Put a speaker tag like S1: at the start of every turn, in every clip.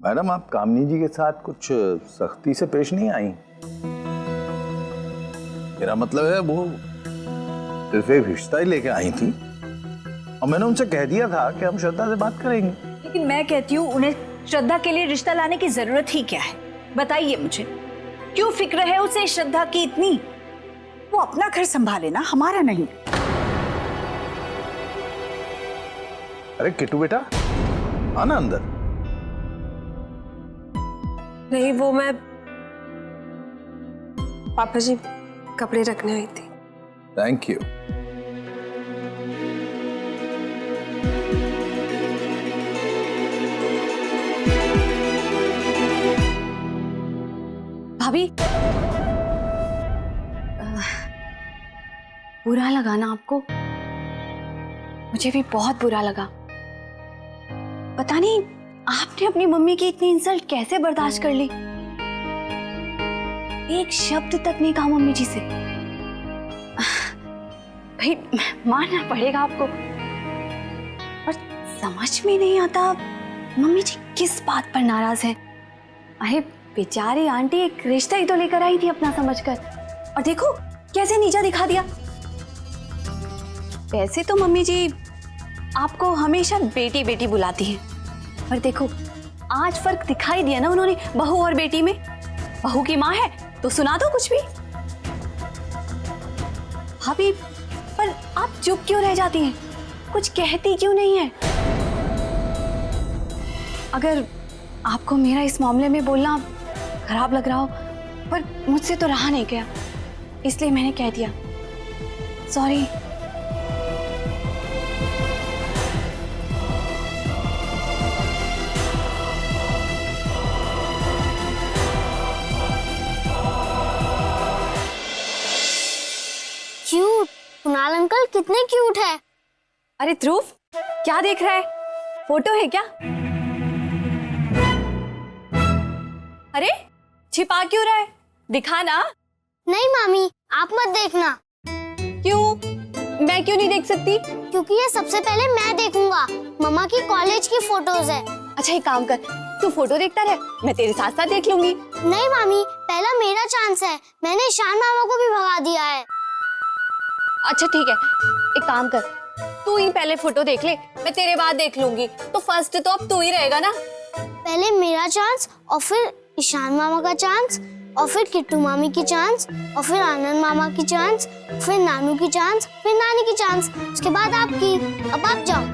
S1: Madam, आप कामनी जी के साथ कुछ सख्ती से पेश नहीं आई। मेरा मतलब है वो सिर्फ एक रिश्ता ही लेके आई थी और मैंने उनसे कह दिया था कि हम श्रद्धा से बात करेंगे।
S2: लेकिन मैं कहती हूँ उन्हें श्रद्धा के लिए रिश्ता लाने की जरूरत ही क्या है? बताइए मुझे, क्यों फिक्र है उसे श्रद्धा की इतनी?
S3: वो अपना घर संभाले ना, हमारा नहीं।
S1: अरे किट्टू बेटा, आना अंदर।
S4: नहीं, वो मैं पापा जी कपड़े रखने आई थी।
S1: Thank you.
S2: भाभी, बुरा लगा ना आपको? मुझे भी बहुत बुरा लगा। पता नहीं आपने अपनी मम्मी की इतनी इंसल्ट कैसे बर्दाश्त कर ली। एक शब्द तक नहीं कहा मम्मी जी से। भाई मानना पड़ेगा आपको, पर समझ में नहीं आता मम्मी जी किस बात पर नाराज है। अरे बेचारी आंटी एक रिश्ता ही तो लेकर आई थी अपना समझकर, और देखो कैसे नीचा दिखा दिया। वैसे तो मम्मी जी आपको हमेशा बेटी बेटी बुलाती हैं, पर देखो आज फर्क दिखाई दिया ना उन्होंने बहू और बेटी में। बहू की माँ है तो सुना दो कुछ भी। भाभी, पर आप चुप क्यों रह जाती हैं? कुछ कहती क्यों नहीं है? अगर आपको मेरा इस मामले में बोलना खराब लग रहा हो, पर मुझसे तो रहा नहीं गया, इसलिए मैंने कह दिया। सॉरी।
S5: क्यूट, कुणाल अंकल कितने क्यूट है।
S2: अरे ध्रुव, क्या देख रहा है? फोटो है क्या? अरे छिपा क्यों रहा है? दिखा ना।
S5: नहीं मामी, आप मत देखना।
S2: क्यों? मैं क्यों नहीं देख सकती?
S5: क्योंकि ये सबसे पहले मैं देखूंगा। मम्मा की कॉलेज की फोटोज है।
S2: अच्छा एक काम कर, तू फोटो देखता रह, मैं तेरे साथ साथ देख लूंगी।
S5: नहीं मामी, पहला मेरा चांस है। मैंने ईशान मामा को भी भगा दिया है।
S2: अच्छा ठीक है, एक काम कर, तू ही पहले फोटो देख ले, मैं तेरे बाद देख लूंगी। तो फर्स्ट तो अब तू ही रहेगा ना।
S5: पहले मेरा चांस, और फिर ईशान मामा का चांस, और फिर किट्टू मामी की चांस, और फिर आनंद मामा की चांस, फिर नानू की चांस, फिर नानी की चांस, उसके बाद आपकी। अब आप जाओ।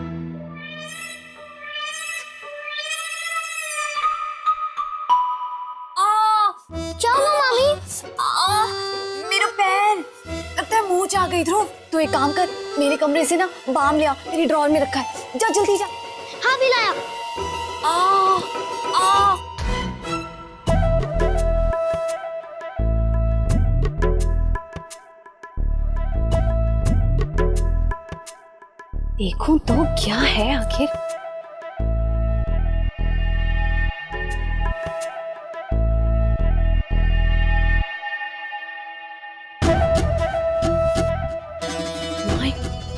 S5: क्या हुआ मामी?
S2: मेरा पैर, लगता है मुंह आ गई। ध्रुव, तू एक काम कर, मेरे कमरे से ना बाम ले आ, मेरी ड्रॉअर में रखा है। जा जल्दी जा।
S5: हाँ भी लाया।
S2: आ, आ। देखूं तो क्या है आखिर।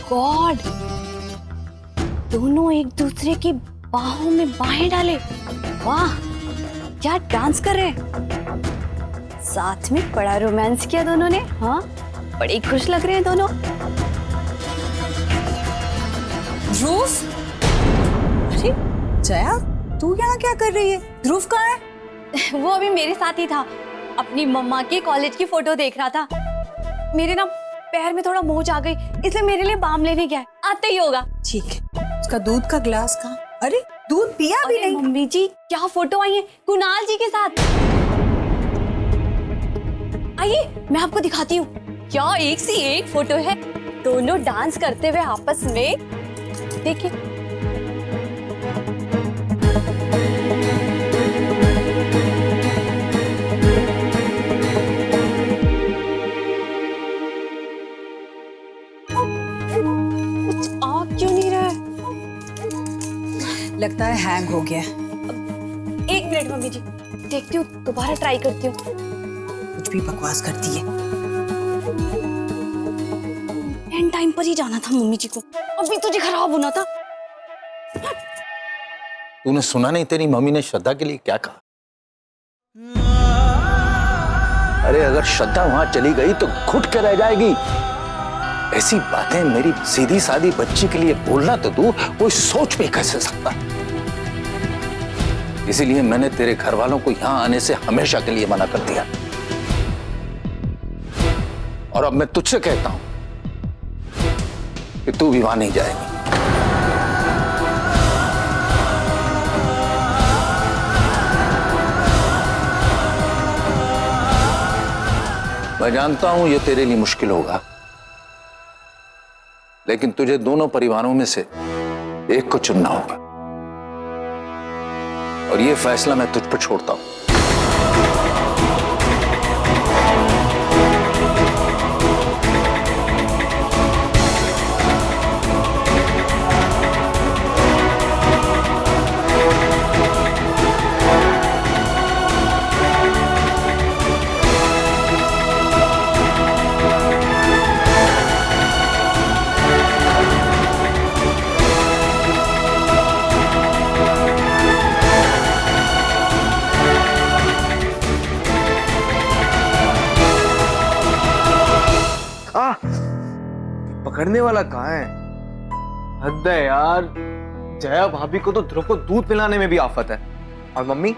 S2: गॉड, दोनों एक दूसरे की बाहों में बाहें डाले। वाह, क्या डांस कर रहे हैं। साथ में बड़ा रोमांस किया दोनों ने। हाँ, बड़े खुश लग रहे हैं दोनों।
S3: ध्रुव, अरे जया, तू यहाँ क्या कर रही है? ध्रुव कहाँ है?
S2: वो अभी मेरे साथ ही था, अपनी मम्मा के कॉलेज की फोटो देख रहा था। मेरे ना पैर में थोड़ा मोच आ गई, इसलिए मेरे लिए बाम लेने गया है, आते ही होगा।
S3: ठीक है, उसका दूध का ग्लास कहाँ? अरे दूध पिया भी नहीं।
S2: मम्मी जी, क्या फोटो आई है कुणाल जी के साथ। आइए मैं आपको दिखाती हूँ। क्या एक सी एक फोटो है, दोनों डांस करते हुए आपस में। देखिए,
S3: लगता है हैंग हो गया।
S2: एक मिनट मम्मी जी, देखती हूँ, दोबारा ट्राई करती हूँ।
S3: कुछ भी बकवास करती है।
S2: एंड टाइम पर ही जाना था मम्मी जी को, अभी तुझे खराब होना था।
S1: तूने सुना नहीं तेरी मम्मी ने श्रद्धा के लिए क्या कहा? अरे अगर श्रद्धा वहां चली गई तो घुट के रह जाएगी। ऐसी बातें मेरी सीधी सादी बच्ची के लिए बोलना तो तू कोई सोच भी कैसे सकता। इसीलिए मैंने तेरे घर वालों को यहां आने से हमेशा के लिए मना कर दिया। और अब मैं तुझसे कहता हूं कि तू भी वहां नहीं जाएगी। मैं जानता हूं ये तेरे लिए मुश्किल होगा, लेकिन तुझे दोनों परिवारों में से एक को चुनना होगा और ये फैसला मैं तुझ पर छोड़ता हूं।
S6: पकड़ने वाला कहाँ है? हद है यार। जया भाभी को तो ध्रुव को दूध पिलाने में भी आफत है, और मम्मी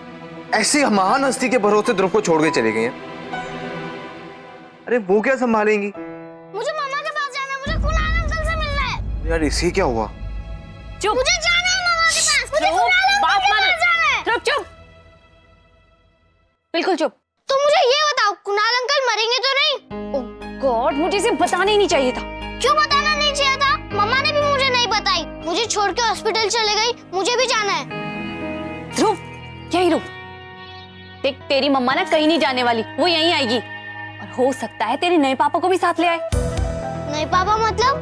S6: ऐसी महान हस्ती के भरोसे ध्रुव को छोड़ के चली गई हैं। अरे वो क्या संभालेंगी?
S5: मुझे मामा के पास जाना है, मुझे कुणाल अंकल से मिलना है।
S6: यार इसे क्या हुआ?
S3: चुप,
S5: मुझे जाना है मामा के पास, मुझे
S3: चुप,
S5: कुणाल अंकल
S3: बात
S5: के
S3: मानो।
S5: पास जाना है।
S3: चुप चुप, बिल्कुल चुप।
S5: तो मुझे ये बताओ, कुणाल अंकल मरेंगे तो नहीं?
S3: ओह गॉड, मुझे इसे बताना ही नहीं चाहिए था।
S5: क्यों बताना नहीं चाहिए था? मम्मा ने भी मुझे नहीं बताई, मुझे छोड़ के हॉस्पिटल चले गई, मुझे भी जाना है।
S3: ध्रुव, यही रुक। देख, तेरी मम्मा ना कहीं नहीं जाने वाली, वो यहीं आएगी। और हो सकता है तेरे नए पापा को भी साथ ले आए।
S5: नहीं पापा मतलब?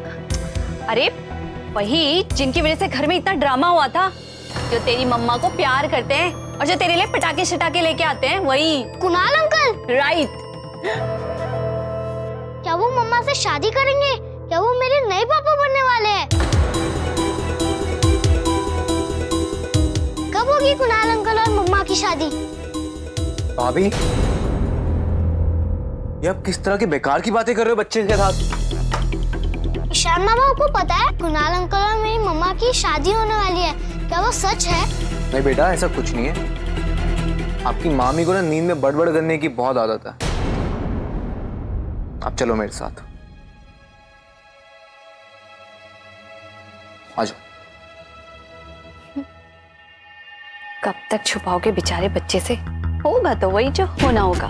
S3: अरे वही जिनकी वजह से घर में इतना ड्रामा हुआ था, जो तेरी मम्मा को प्यार करते हैं और जो तेरे लिए पटाखे शटाके लेके आते हैं, वही
S5: कुणाल अंकल।
S3: राइट।
S5: क्या वो मम्मा से शादी करेंगे? क्या वो मेरे नए पापा बनने वाले हैं? कब होगी कुणाल अंकल और मम्मा की शादी?
S6: भाभी, ये आप किस तरह की बेकार की बातें कर रहे हो बच्चे के साथ?
S5: ईशान मामा को पता है कुणाल अंकल और मेरी मम्मा की शादी होने वाली है, क्या वो सच है?
S6: नहीं बेटा, ऐसा कुछ नहीं है। आपकी मामी को ना नींद में बड़बड़ करने की बहुत आदत है। आप चलो मेरे साथ, आ जाओ।
S2: कब तक छुपाओगे बेचारे बच्चे से? होगा तो वही जो होना होगा।